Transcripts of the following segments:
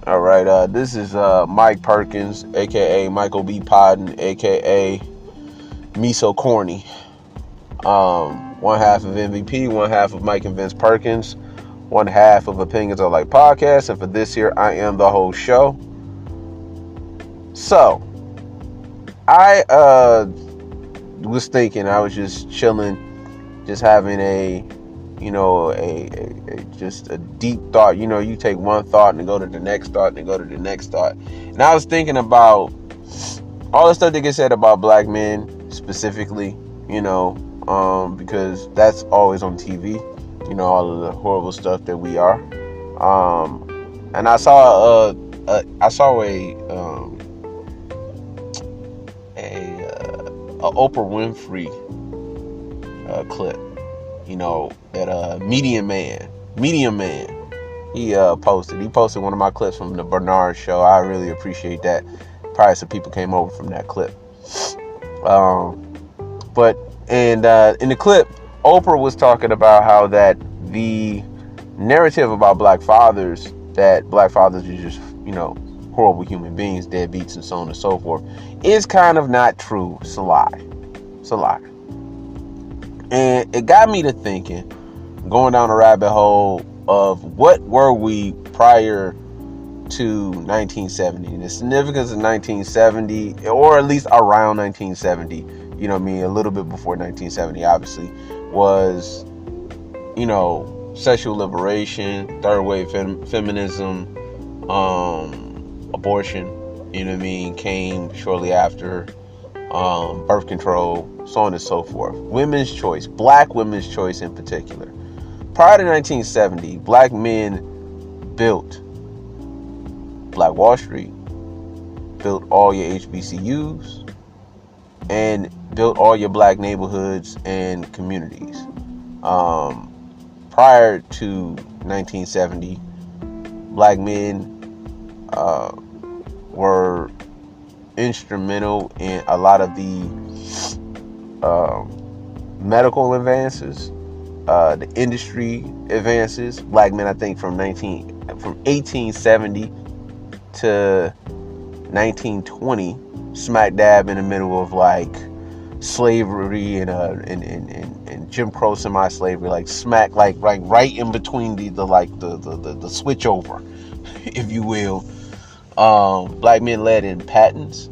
All right, this is Mike Perkins, aka Michael B. Podden, aka Me So Corny. One half of MVP, one half of Mike and Vince Perkins, one half of Opinions Are Like Podcasts, and for this here, I am the whole show. So, I was thinking, I was just chilling, just having a just a deep thought. You take one thought and go to the next thought and go to the next thought. And I was thinking about all the stuff that gets said about black men specifically, because that's always on TV, all of the horrible stuff that we are. And I saw a Oprah Winfrey clip. That Medium Man, he posted one of my clips from the Bernard show. I really appreciate that. Probably some people came over from that clip. But in the clip, Oprah was talking about how that the narrative about black fathers, that black fathers are just, horrible human beings, deadbeats, and so on and so forth, is kind of not true. It's a lie. And it got me to thinking, going down a rabbit hole of what were we prior to 1970, and the significance of 1970, or at least around 1970, a little bit before 1970, obviously, was, sexual liberation, third wave feminism, abortion, came shortly after, birth control, so on and so forth. Women's choice, black women's choice in particular. Prior to 1970, black men built Black Wall Street, built all your HBCUs, and built all your black neighborhoods and communities. Prior to 1970, black men were instrumental in a lot of the medical advances, the industry advances. Black men, I think, from 1870 to 1920, smack dab in the middle of like slavery and Jim Crow semi-slavery, like smack like right in between the switch over, if you will. Black men led in patents.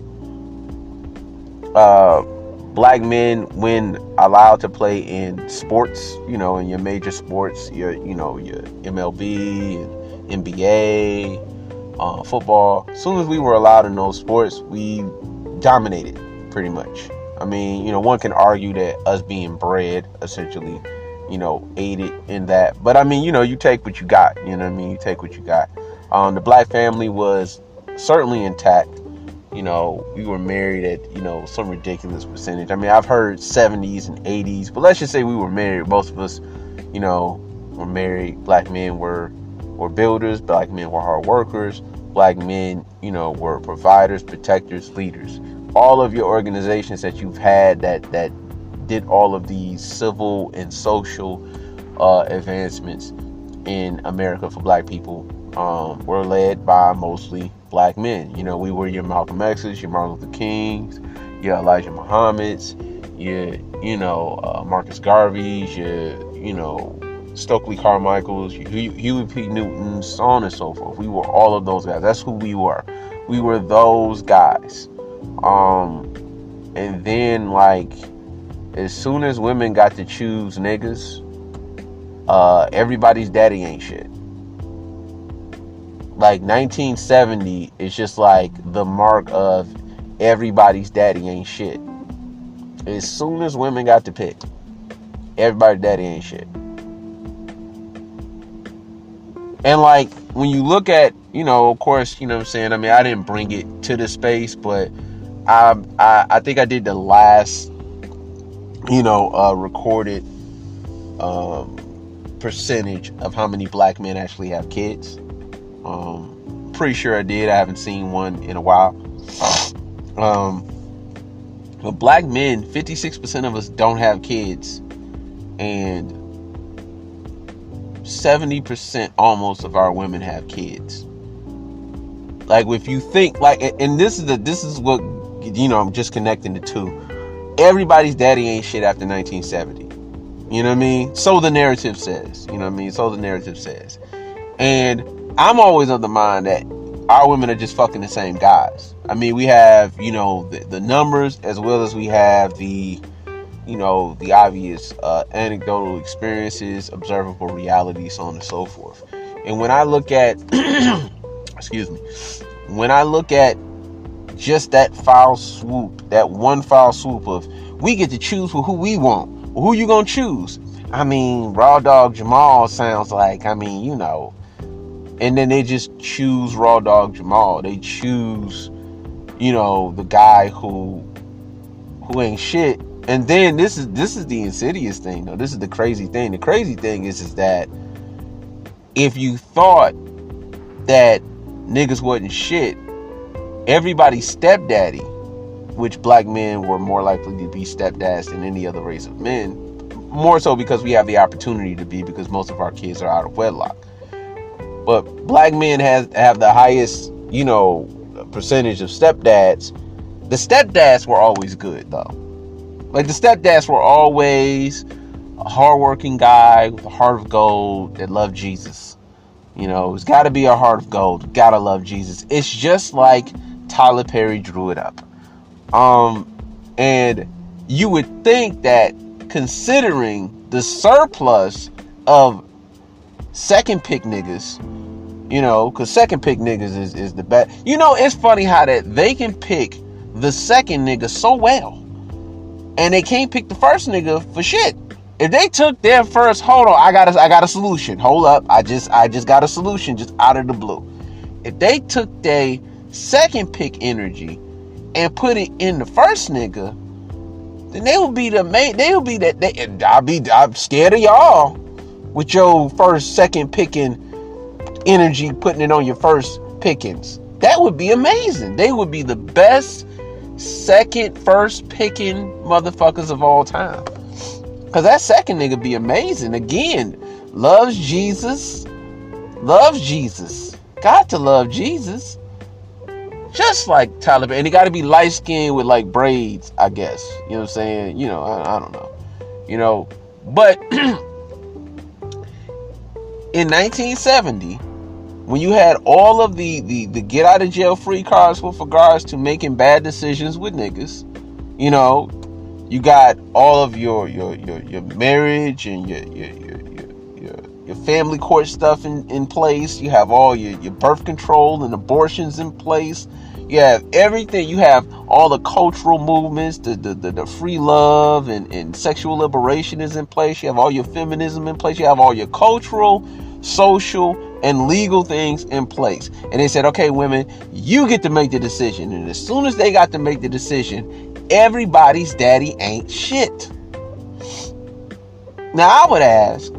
Black men, when allowed to play in sports, in your major sports, your MLB and NBA, football. As soon as we were allowed in those sports, we dominated pretty much. One can argue that us being bred essentially, aided in that. But you take what you got. You take what you got. The black family was certainly intact. We were married at, some ridiculous percentage. I've heard 70s and 80s, but let's just say we were married. Most of us, were married. Black men were builders. Black men were hard workers. Black men, were providers, protectors, leaders. All of your organizations that you've had that did all of these civil and social advancements in America for black people were led by mostly black men. We were your Malcolm X's, your Martin Luther Kings, your Elijah Muhammad's, your Marcus Garvey's, your Stokely Carmichael's, Huey P. Newton's, so on and so forth. We were all of those guys. That's who we were. We were those guys. And then, as soon as women got to choose niggas, everybody's daddy ain't shit. 1970 is just the mark of everybody's daddy ain't shit. As soon as women got to pick, everybody's daddy ain't shit. And when you look at, of course, what I'm saying, I didn't bring it to the space, but I think I did the last, recorded percentage of how many black men actually have kids. Pretty sure I did. I haven't seen one in a while. But black men, 56% of us don't have kids, and 70% almost of our women have kids. Like if you think like, and this is what, I'm just connecting the two. Everybody's daddy ain't shit after 1970. You know what I mean? So the narrative says. You know what I mean? So the narrative says. And I'm always of the mind that our women are just fucking the same guys. I mean, we have, the numbers, as well as we have the obvious anecdotal experiences, observable reality, so on and so forth. And when I look at, excuse me, when I look at just that one foul swoop of, we get to choose who we want. Well, who you gonna choose? I mean, Raw Dog Jamal sounds like, and then they just choose Raw Dog Jamal. They choose, the guy who ain't shit. And then this is the insidious thing, though. This is the crazy thing. The crazy thing is that if you thought that niggas wasn't shit, everybody's stepdaddy, which black men were more likely to be stepdads than any other race of men, more so because we have the opportunity to be, because most of our kids are out of wedlock. But black men have the highest, percentage of stepdads. The stepdads were always good, though. Like, the stepdads were always a hardworking guy with a heart of gold that loved Jesus. It's got to be a heart of gold. Gotta love Jesus. It's just like Tyler Perry drew it up. And you would think that, considering the surplus of second pick niggas, because second pick niggas is the best. It's funny how that they can pick the second nigga so well, and they can't pick the first nigga for shit. If they took their first, hold on, I got a solution. Hold up, I just got a solution just out of the blue. If they took their second pick energy and put it in the first nigga, then they will be the main. They will be that. I'm scared of y'all with your first, second picking energy, putting it on your first pickings. That would be amazing. They would be the best second, first picking motherfuckers of all time. Cause that second nigga be amazing. Again, loves Jesus. Got to love Jesus. Just like Tyler Perry. And he got to be light skinned with like braids, I guess. You know what I'm saying? I don't know. But in 1970, when you had all of the get out of jail free cards with regards to making bad decisions with niggas, you got all of your marriage and your family court stuff in place. You have all your birth control and abortions in place. You have everything. You have all the cultural movements, the free love and sexual liberation is in place. You have all your feminism in place. You have all your cultural, social, and legal things in place. And they said, okay, women, you get to make the decision. And as soon as they got to make the decision, everybody's daddy ain't shit. Now, I would ask,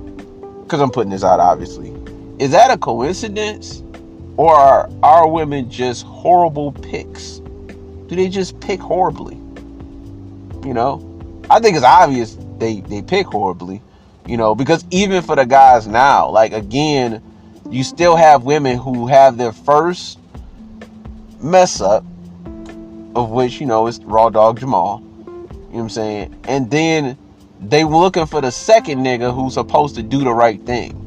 because I'm putting this out, obviously, is that a coincidence? Or are our women just horrible picks? Do they just pick horribly? I think it's obvious they pick horribly, because even for the guys now, like, again, you still have women who have their first mess up, of which, is Raw Dog Jamal. You know what I'm saying? And then they looking for the second nigga who's supposed to do the right thing.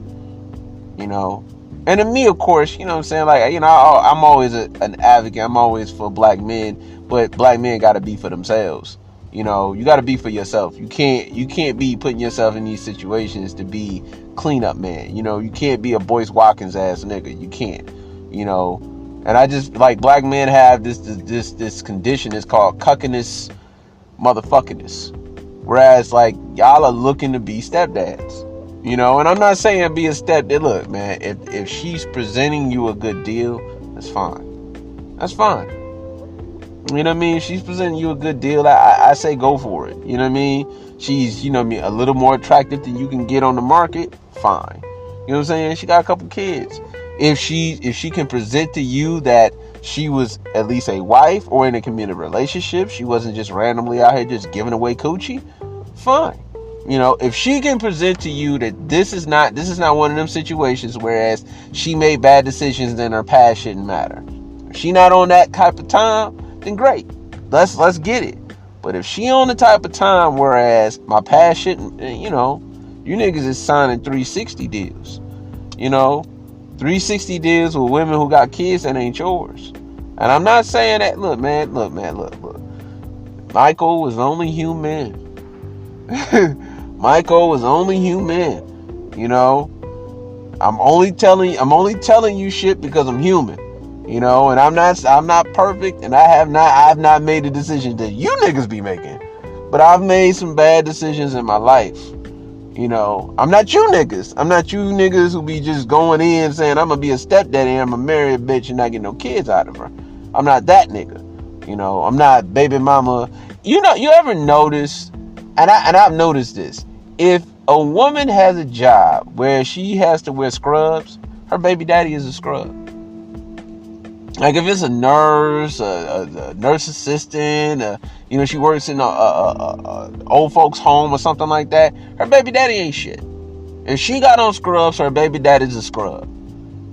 And to me, of course, you know what I'm saying? Like, I'm always an advocate. I'm always for black men, but black men got to be for themselves. You got to be for yourself. You can't be putting yourself in these situations to be cleanup man. You can't be a Boyce Watkins ass nigga. You can't. And I just, like, black men have this condition. It's called cuckiness, motherfuckiness. Whereas, like, y'all are looking to be stepdads. And I'm not saying be a stepdad. Look, man, if she's presenting you a good deal, that's fine. That's fine. You know what I mean? If she's presenting you a good deal, I say go for it. You know what I mean? She's, a little more attractive than you can get on the market, fine. You know what I'm saying? She got a couple kids. If she can present to you that she was at least a wife or in a committed relationship, she wasn't just randomly out here just giving away coochie, fine. If she can present to you that this is not one of them situations whereas she made bad decisions and her past shouldn't matter. If she not on that type of time, then great. Let's get it. But if she on the type of time, whereas my past shouldn't, you niggas is signing 360 deals. 360 deals with women who got kids that ain't yours. And I'm not saying that, look. Michael was only human. Michael was only human. I'm only telling you shit because I'm human. And I'm not perfect, and I've not made the decisions that you niggas be making. But I've made some bad decisions in my life. I'm not you niggas. I'm not you niggas who be just going in saying I'm gonna be a stepdaddy and I'm gonna marry a bitch and not get no kids out of her. I'm not that nigga. I'm not baby mama. You ever notice, and I've noticed this, if a woman has a job where she has to wear scrubs, her baby daddy is a scrub. Like if it's a nurse, a nurse assistant, she works in a old folks home or something like that, her baby daddy ain't shit. If she got on scrubs, her baby daddy's a scrub.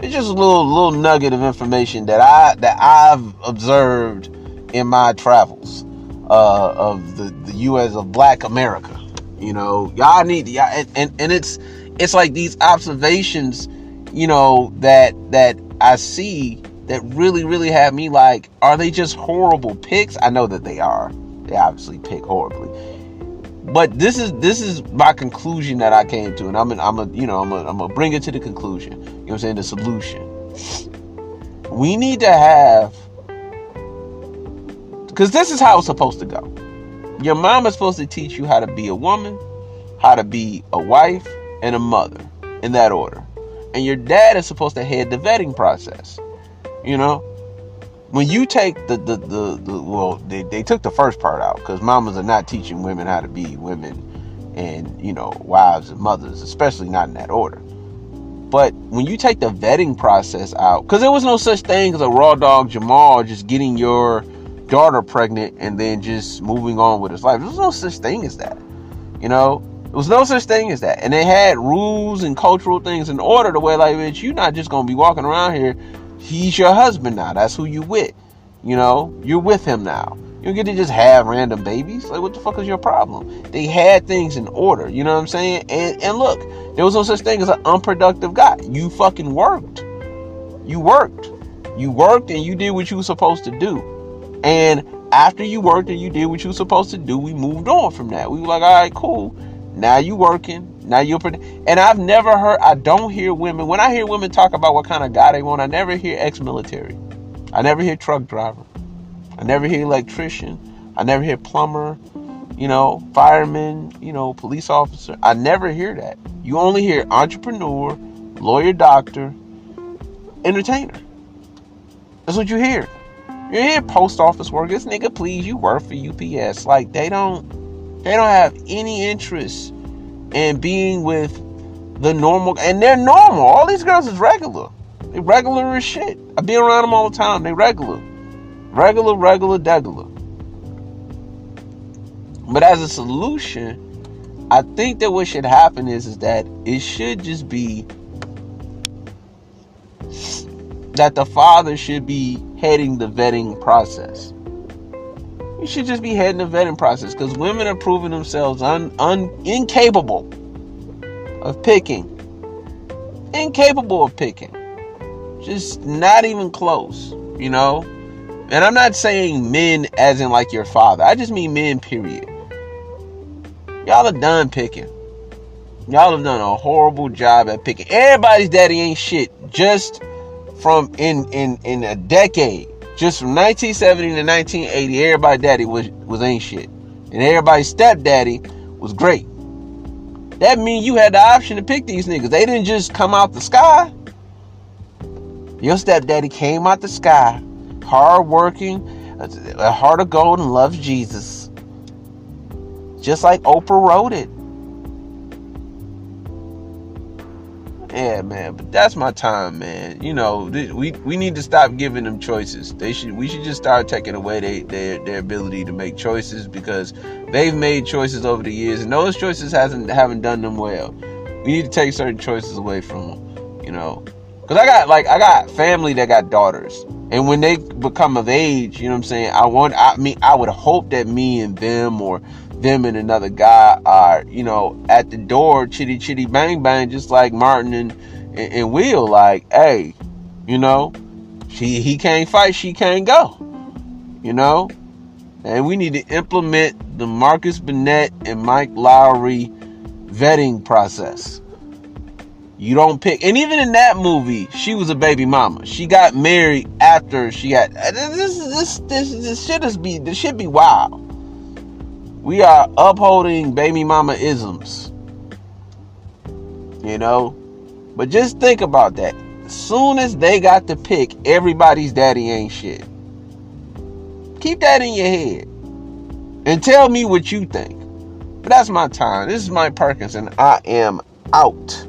It's just a little nugget of information that I've observed in my travels of the U.S. of Black America. Y'all need and it's like these observations, that I see that really, really have me like, are they just horrible picks? I know that they are. They obviously pick horribly. But this is my conclusion that I came to, and I'm gonna bring it to the conclusion. You know what I'm saying? The solution. We need to have, because this is how it's supposed to go. Your mom is supposed to teach you how to be a woman, how to be a wife, and a mother, in that order. And your dad is supposed to head the vetting process. When you take they took the first part out, because mamas are not teaching women how to be women and, wives and mothers, especially not in that order. But when you take the vetting process out, because there was no such thing as a raw dog Jamal just getting your daughter pregnant and then just moving on with his life. There was no such thing as that. There was no such thing as that. And they had rules and cultural things in order to where, like, bitch, you're not just gonna be walking around here. He's your husband now. That's who you with. You're with him now. You don't get to just have random babies. Like, what the fuck is your problem? They had things in order. You know what I'm saying? And look, there was no such thing as an unproductive guy. You fucking worked. You worked and you did what you were supposed to do. And after you worked and you did what you were supposed to do, we moved on from that. We were like, all right, cool. Now you working. Now you're and I don't hear women, when I hear women talk about what kind of guy they want, I never hear ex-military. I never hear truck driver. I never hear electrician. I never hear plumber, fireman, police officer. I never hear that. You only hear entrepreneur, lawyer, doctor, entertainer. That's what you hear. You hear post office workers, nigga, please, you work for UPS. Like, they don't have any interest in being with the normal, and they're normal. All these girls is regular. They regular as shit. I be around them all the time. They regular. Regular. But as a solution, I think that what should happen is that it should just be that the father should be heading the vetting process. You should just be heading the vetting process, because women are proving themselves incapable of picking. Incapable of picking. Just not even close, And I'm not saying men as in like your father. I just mean men, period. Y'all are done picking. Y'all have done a horrible job at picking. Everybody's daddy ain't shit. Just from in a decade. Just from 1970 to 1980, everybody's daddy was ain't shit. And everybody's stepdaddy was great. That means you had the option to pick these niggas. They didn't just come out the sky. Your stepdaddy came out the sky, hardworking, a heart of gold, and loves Jesus. Just like Oprah wrote it. Yeah, man, but that's my time, man. We need to stop giving them choices. We should just start taking away their ability to make choices, because they've made choices over the years, and those choices haven't done them well. We need to take certain choices away from them, Because I got family that got daughters. And when they become of age, you know what I'm saying? I would hope that me and them, or them and another guy, are, you know, at the door, chitty chitty bang bang, just like Martin and Will. Like, hey, you know, he can't fight, she can't go. You know? And we need to implement the Marcus Burnett and Mike Lowry vetting process. You don't pick, and even in that movie, she was a baby mama. She got married after she had. This shit be wild. We are upholding baby mama isms, you know. But just think about that. As soon as they got to pick, everybody's daddy ain't shit. Keep that in your head, and tell me what you think. But that's my time. This is Mike Perkins, and I am out.